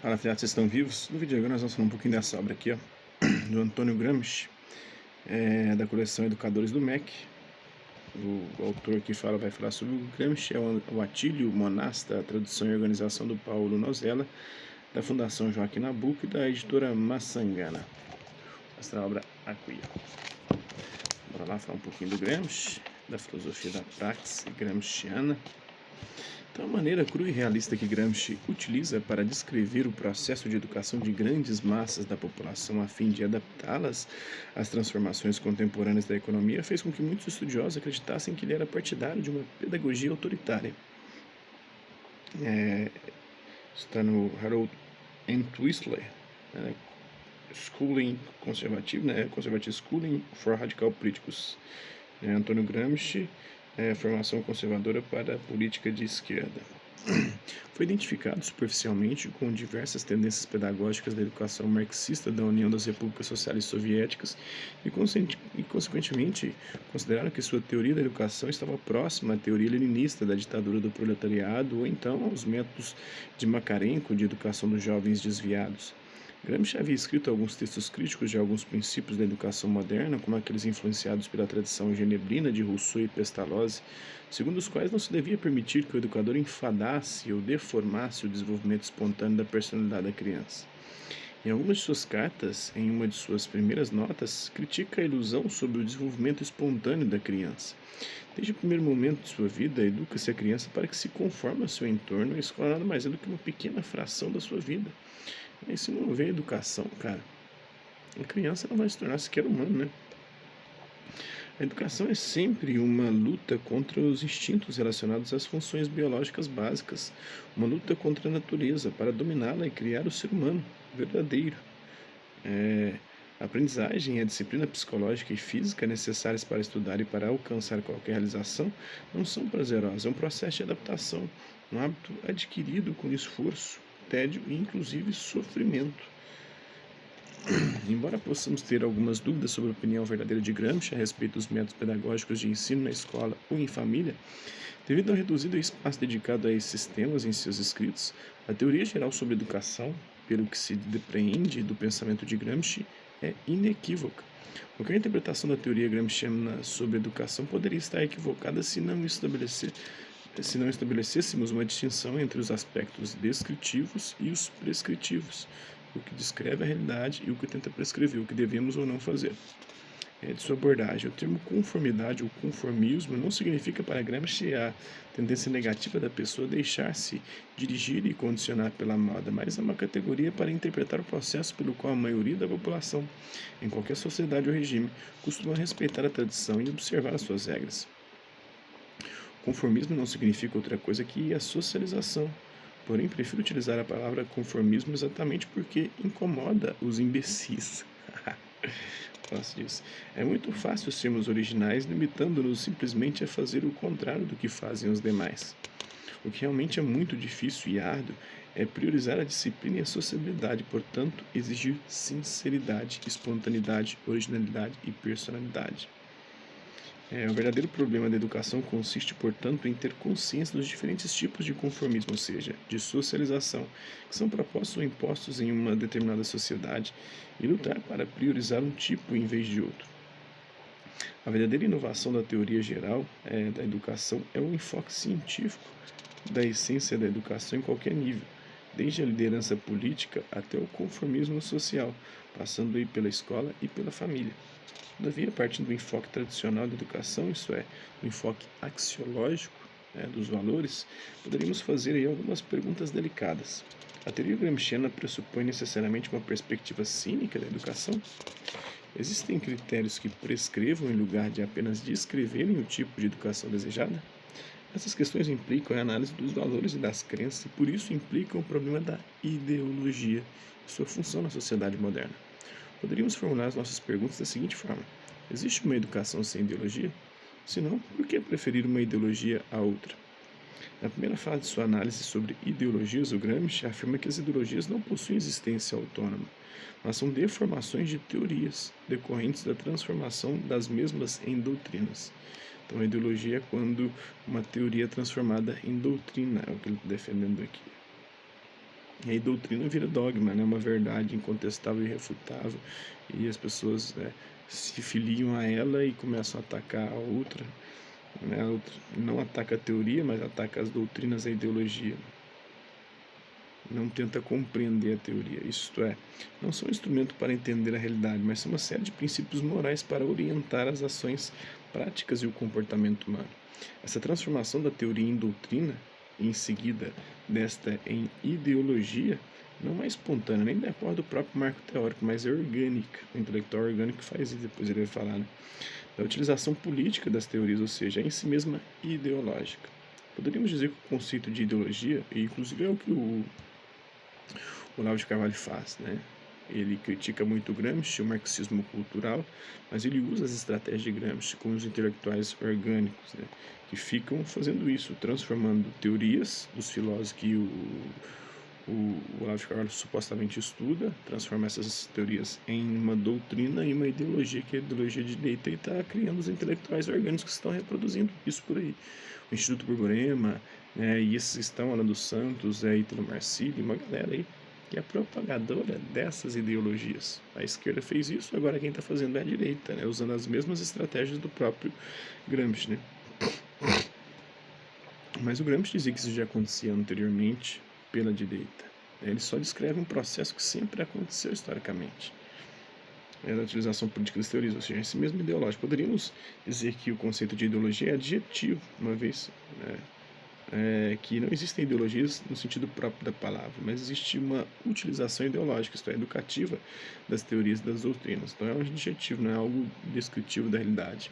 Fala, afiliados, vocês estão vivos? No vídeo de agora nós vamos falar um pouquinho dessa obra aqui, ó, do Antônio Gramsci, da coleção Educadores do MEC. O autor que vai falar sobre o Gramsci é o Atílio Monasta, a tradução e organização do Paulo Nozella, da Fundação Joaquim Nabuco e da editora Massangana. Essa obra aqui. Bora lá falar um pouquinho do Gramsci, da filosofia da praxis gramsciana. Então, a maneira crua e realista que Gramsci utiliza para descrever o processo de educação de grandes massas da população a fim de adaptá-las às transformações contemporâneas da economia fez com que muitos estudiosos acreditassem que ele era partidário de uma pedagogia autoritária. Está no Harold M. Twistler, Schooling Conservative, Conservative Schooling for Radical Políticos. Antônio Gramsci, formação conservadora para a política de esquerda. Foi identificado superficialmente com diversas tendências pedagógicas da educação marxista da União das Repúblicas Sociais Soviéticas e consequentemente, consideraram que sua teoria da educação estava próxima à teoria leninista da ditadura do proletariado ou então aos métodos de Makarenko de educação dos jovens desviados. Gramsci havia escrito alguns textos críticos de alguns princípios da educação moderna, como aqueles influenciados pela tradição genebrina de Rousseau e Pestalozzi, segundo os quais não se devia permitir que o educador enfadasse ou deformasse o desenvolvimento espontâneo da personalidade da criança. Em algumas de suas cartas, em uma de suas primeiras notas, critica a ilusão sobre o desenvolvimento espontâneo da criança. Desde o primeiro momento de sua vida, educa-se a criança para que se conforme ao seu entorno, e a escola nada mais é do que uma pequena fração da sua vida. Mas se não houver educação, cara, a criança não vai se tornar sequer humano, né? A educação é sempre uma luta contra os instintos relacionados às funções biológicas básicas, uma luta contra a natureza para dominá-la e criar o ser humano verdadeiro. A aprendizagem e a disciplina psicológica e física necessárias para estudar e para alcançar qualquer realização não são prazerosas, é um processo de adaptação, um hábito adquirido com esforço, tédio e inclusive sofrimento. Embora possamos ter algumas dúvidas sobre a opinião verdadeira de Gramsci a respeito dos métodos pedagógicos de ensino na escola ou em família, devido ao reduzido espaço dedicado a esses temas em seus escritos, a teoria geral sobre educação, pelo que se depreende do pensamento de Gramsci, é inequívoca. Qualquer interpretação da teoria gramsciana sobre educação poderia estar equivocada se não estabelecêssemos uma distinção entre os aspectos descritivos e os prescritivos, o que descreve a realidade e o que tenta prescrever o que devemos ou não fazer. De sua abordagem, o termo conformidade ou conformismo não significa para Gramsci a tendência negativa da pessoa deixar-se dirigir e condicionar pela moda, mas é uma categoria para interpretar o processo pelo qual a maioria da população, em qualquer sociedade ou regime, costuma respeitar a tradição e observar as suas regras. Conformismo não significa outra coisa que a socialização. Porém, prefiro utilizar a palavra conformismo exatamente porque incomoda os imbecis. Gosto disso. É muito fácil sermos originais, limitando-nos simplesmente a fazer o contrário do que fazem os demais. O que realmente é muito difícil e árduo é priorizar a disciplina e a sociabilidade, portanto, exigir sinceridade, espontaneidade, originalidade e personalidade. O verdadeiro problema da educação consiste, portanto, em ter consciência dos diferentes tipos de conformismo, ou seja, de socialização, que são propostos ou impostos em uma determinada sociedade, e lutar para priorizar um tipo em vez de outro. A verdadeira inovação da teoria geral da educação é o enfoque científico da essência da educação em qualquer nível, desde a liderança política até o conformismo social, passando aí pela escola e pela família. Todavia, partindo do enfoque tradicional da educação, isto é, do enfoque axiológico dos valores, poderíamos fazer aí algumas perguntas delicadas. A teoria gramsciana pressupõe necessariamente uma perspectiva cínica da educação? Existem critérios que prescrevam em lugar de apenas descreverem o tipo de educação desejada? Essas questões implicam a análise dos valores e das crenças e, por isso, implicam o problema da ideologia e sua função na sociedade moderna. Poderíamos formular as nossas perguntas da seguinte forma: existe uma educação sem ideologia? Se não, por que preferir uma ideologia a outra? Na primeira fase de sua análise sobre ideologias, o Gramsci afirma que as ideologias não possuem existência autônoma, mas são deformações de teorias decorrentes da transformação das mesmas em doutrinas. Então, a ideologia é quando uma teoria é transformada em doutrina, é o que ele está defendendo aqui. E aí doutrina vira dogma, né? Uma verdade incontestável e irrefutável, e as pessoas, né, se filiam a ela e começam a atacar a outra, né? A outra não ataca a teoria, mas ataca as doutrinas, a ideologia. Não tenta compreender a teoria, isto é, não são um instrumento para entender a realidade, mas são uma série de princípios morais para orientar as ações práticas e o comportamento humano. Essa transformação da teoria em doutrina, e em seguida desta em ideologia, não é espontânea, nem de acordo com o próprio marco teórico, mas é orgânica. O intelectual orgânico faz isso, depois ele vai falar, né? Da utilização política das teorias, ou seja, é em si mesma ideológica. Poderíamos dizer que o conceito de ideologia, e inclusive é o que o Olavo de Carvalho faz, né? Ele critica muito Gramsci, o marxismo cultural, mas ele usa as estratégias de Gramsci com os intelectuais orgânicos, né? Que ficam fazendo isso, transformando teorias dos filósofos que o Olavo de Carvalho supostamente estuda, transforma essas teorias em uma doutrina e uma ideologia, que é a ideologia de direita, e está criando os intelectuais orgânicos que estão reproduzindo isso por aí. O Instituto Borborema, né, e esses estão, Ana dos Santos, Ítalo Marcílio, uma galera aí que é propagadora dessas ideologias. A esquerda fez isso, agora quem está fazendo é a direita, né, usando as mesmas estratégias do próprio Gramsci, né? Mas o Gramsci dizia que isso já acontecia anteriormente pela direita. Ele só descreve um processo que sempre aconteceu historicamente. É da utilização política das teorias, ou seja, esse mesmo ideológico. Poderíamos dizer que o conceito de ideologia é adjetivo, uma vez, né, que não existem ideologias no sentido próprio da palavra, mas existe uma utilização ideológica, isto é, educativa, das teorias e das doutrinas. Então é um adjetivo, não é algo descritivo da realidade.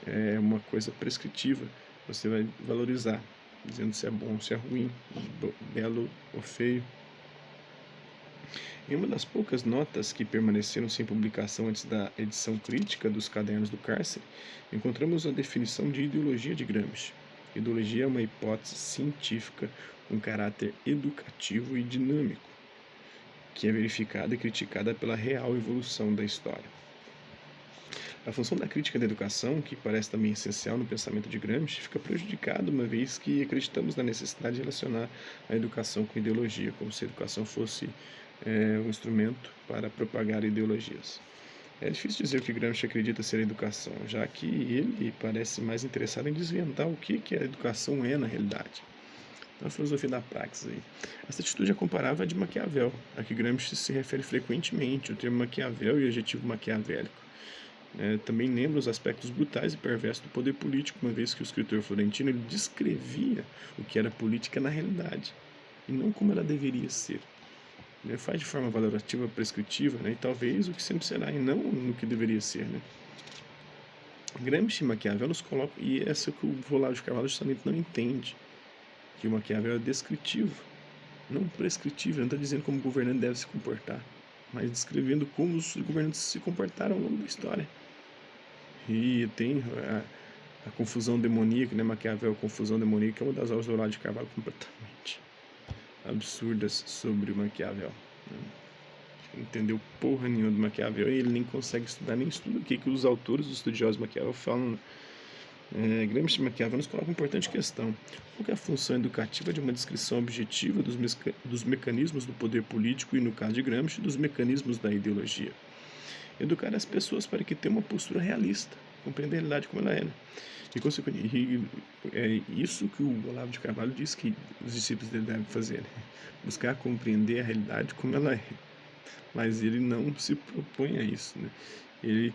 É uma coisa prescritiva, você vai valorizar, dizendo se é bom, se é ruim, belo ou feio. Em uma das poucas notas que permaneceram sem publicação antes da edição crítica dos Cadernos do Cárcere, encontramos a definição de ideologia de Gramsci. Ideologia é uma hipótese científica com caráter educativo e dinâmico, que é verificada e criticada pela real evolução da história. A função da crítica da educação, que parece também essencial no pensamento de Gramsci, fica prejudicada uma vez que acreditamos na necessidade de relacionar a educação com ideologia, como se a educação fosse um instrumento para propagar ideologias. É difícil dizer o que Gramsci acredita ser a educação, já que ele parece mais interessado em desvendar o que a educação é na realidade. Então, a filosofia da praxis aí. Essa atitude é comparável à de Maquiavel, a que Gramsci se refere frequentemente, o termo Maquiavel e o adjetivo maquiavélico. Também lembra os aspectos brutais e perversos do poder político, uma vez que o escritor florentino ele descrevia o que era política na realidade, e não como ela deveria ser. Ele faz de forma valorativa, prescritiva, né, e talvez o que sempre será, e não no que deveria ser. Né? Gramsci e Maquiavel nos colocam, e essa que o Olavo de Carvalho justamente não entende, que o Maquiavel é descritivo, não prescritivo, não está dizendo como o governante deve se comportar, mas descrevendo como os governantes se comportaram ao longo da história. E tem a confusão demoníaca, né? Maquiavel, confusão demoníaca, é uma das obras do Olavo de Carvalho completamente absurdas sobre o Maquiavel. Né? Entendeu porra nenhuma do Maquiavel, e ele nem consegue estudar, nem estuda o que os autores, os estudiosos de Maquiavel falam. Gramsci e Maquiavel nos colocam uma importante questão. Qual é a função educativa de uma descrição objetiva dos mecanismos do poder político e, no caso de Gramsci, dos mecanismos da ideologia? Educar as pessoas para que tenham uma postura realista, compreender a realidade como ela é. Né? E é isso que o Olavo de Carvalho diz que os discípulos dele devem fazer, né? Buscar compreender a realidade como ela é. Mas ele não se propõe a isso, né? Ele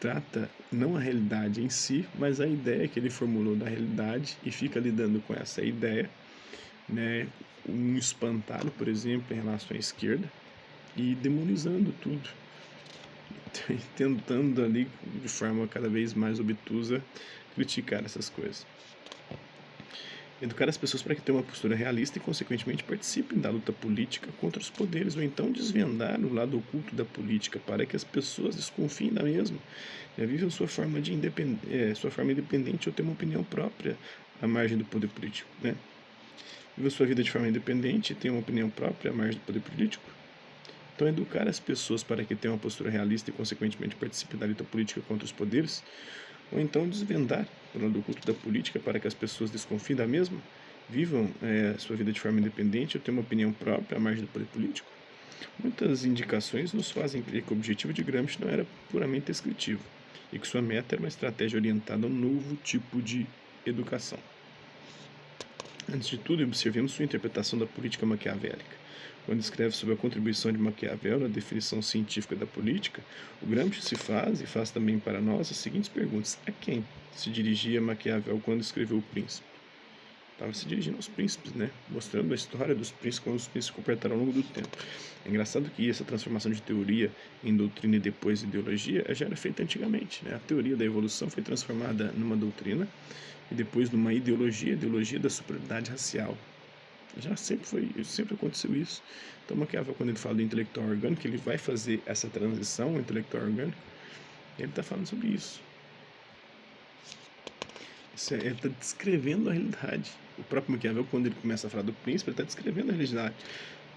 trata não a realidade em si, mas a ideia que ele formulou da realidade e fica lidando com essa ideia, né? Um espantalho, por exemplo, em relação à esquerda, e demonizando tudo, tentando ali, de forma cada vez mais obtusa, criticar essas coisas. Educar as pessoas para que tenham uma postura realista e, consequentemente, participem da luta política contra os poderes, ou então desvendar o lado oculto da política para que as pessoas desconfiem da mesma, vivam sua forma independente ou tenham uma opinião própria à margem do poder político. Né? Vivam sua vida de forma independente e tenham uma opinião própria à margem do poder político. Então, educar as pessoas para que tenham uma postura realista e, consequentemente, participem da luta política contra os poderes, ou então desvendar o lado oculto da política para que as pessoas desconfiem da mesma, vivam sua vida de forma independente, ou tenham uma opinião própria à margem do poder político. Muitas indicações nos fazem crer que o objetivo de Gramsci não era puramente descritivo, e que sua meta era uma estratégia orientada a um novo tipo de educação. Antes de tudo, observemos sua interpretação da política maquiavélica. Quando escreve sobre a contribuição de Maquiavel na definição científica da política, o Gramsci se faz, e faz também para nós, as seguintes perguntas. A quem se dirigia Maquiavel quando escreveu O Príncipe? Estava se dirigindo aos príncipes, né? Mostrando a história dos príncipes, como os príncipes se comportaram ao longo do tempo. É engraçado que essa transformação de teoria em doutrina e depois ideologia já era feita antigamente, né? A teoria da evolução foi transformada numa doutrina e depois numa ideologia, ideologia da superioridade racial. Já sempre aconteceu isso. Então Maquiavel, quando ele fala do intelectual orgânico, ele vai fazer essa transição ao intelectual orgânico, ele está falando sobre isso. Ele está descrevendo a realidade. O próprio Maquiavel, quando ele começa a falar do príncipe, ele está descrevendo a realidade.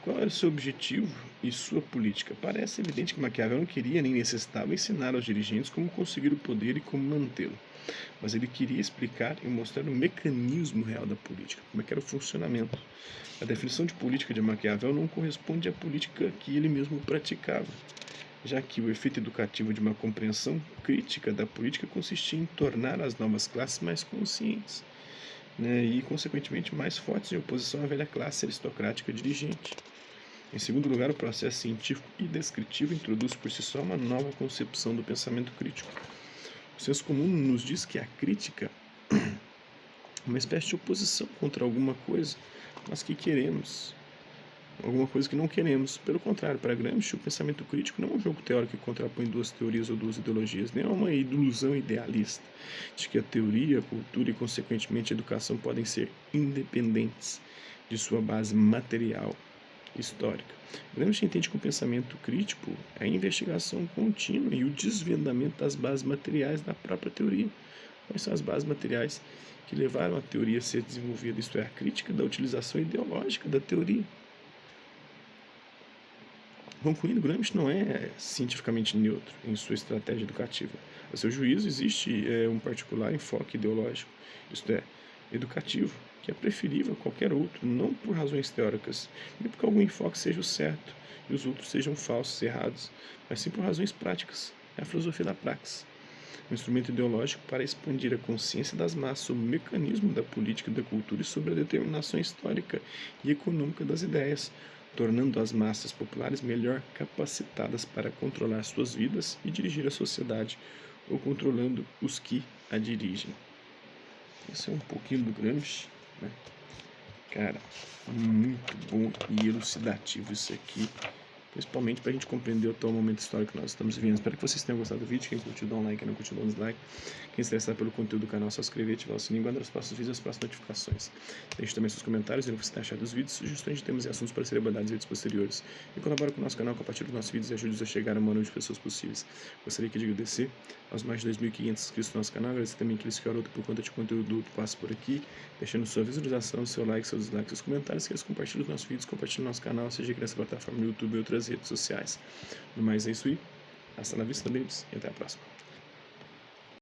Qual era o seu objetivo e sua política? Parece evidente que Maquiavel não queria nem necessitava ensinar aos dirigentes como conseguir o poder e como mantê-lo. Mas ele queria explicar e mostrar o mecanismo real da política, como é que era o funcionamento. A definição de política de Maquiavel não corresponde à política que ele mesmo praticava, já que o efeito educativo de uma compreensão crítica da política consistia em tornar as novas classes mais conscientes, né, e, consequentemente, mais fortes em oposição à velha classe aristocrática dirigente. Em segundo lugar, o processo científico e descritivo introduz por si só uma nova concepção do pensamento crítico. O senso comum nos diz que a crítica é uma espécie de oposição contra alguma coisa, mas que queremos, alguma coisa que não queremos. Pelo contrário, para Gramsci, o pensamento crítico não é um jogo teórico que contrapõe duas teorias ou duas ideologias, nem é uma ilusão idealista de que a teoria, a cultura e, consequentemente, a educação podem ser independentes de sua base material histórica. Gramsci entende que o pensamento crítico é a investigação contínua e o desvendamento das bases materiais da própria teoria. Quais são as bases materiais que levaram a teoria a ser desenvolvida? Isto é, a crítica da utilização ideológica da teoria. Concluindo, Gramsci não é cientificamente neutro em sua estratégia educativa. A seu juízo, existe um particular enfoque ideológico, isto é, educativo, que é preferível a qualquer outro, não por razões teóricas, nem porque algum enfoque seja o certo e os outros sejam falsos, errados, mas sim por razões práticas. É a filosofia da praxis, um instrumento ideológico para expandir a consciência das massas sobre o mecanismo da política e da cultura e sobre a determinação histórica e econômica das ideias, tornando as massas populares melhor capacitadas para controlar suas vidas e dirigir a sociedade, ou controlando os que a dirigem. Esse é um pouquinho do Gramsci, né? Cara, muito bom e elucidativo isso aqui, principalmente para a gente compreender o atual momento histórico que nós estamos vivendo. Espero que vocês tenham gostado do vídeo. Quem curtiu, dá um like. Quem não curtiu, dá um dislike. Quem se interessar pelo conteúdo do canal, é só se inscrever, ativar o sininho, guardar os próximos vídeos e as próximas notificações. Deixe também seus comentários, o que você tem achado dos vídeos, sugestões de temas e assuntos para serem abordados em vídeos posteriores. E colabore com o nosso canal, compartilhe os nossos vídeos e ajude-nos a chegar a maior número de pessoas possíveis. Gostaria de agradecer aos mais de 2.500 inscritos no nosso canal, agradecer também aqueles que oram por conta de conteúdo do passo por aqui, deixando sua visualização, seu like, seu dislike, seus comentários, que eles compartilhem os nossos vídeos, compartilhem o nosso canal, seja aqui nessa plataforma no YouTube e outras redes sociais. No mais é isso aí, hasta la vista, babies, e até a próxima.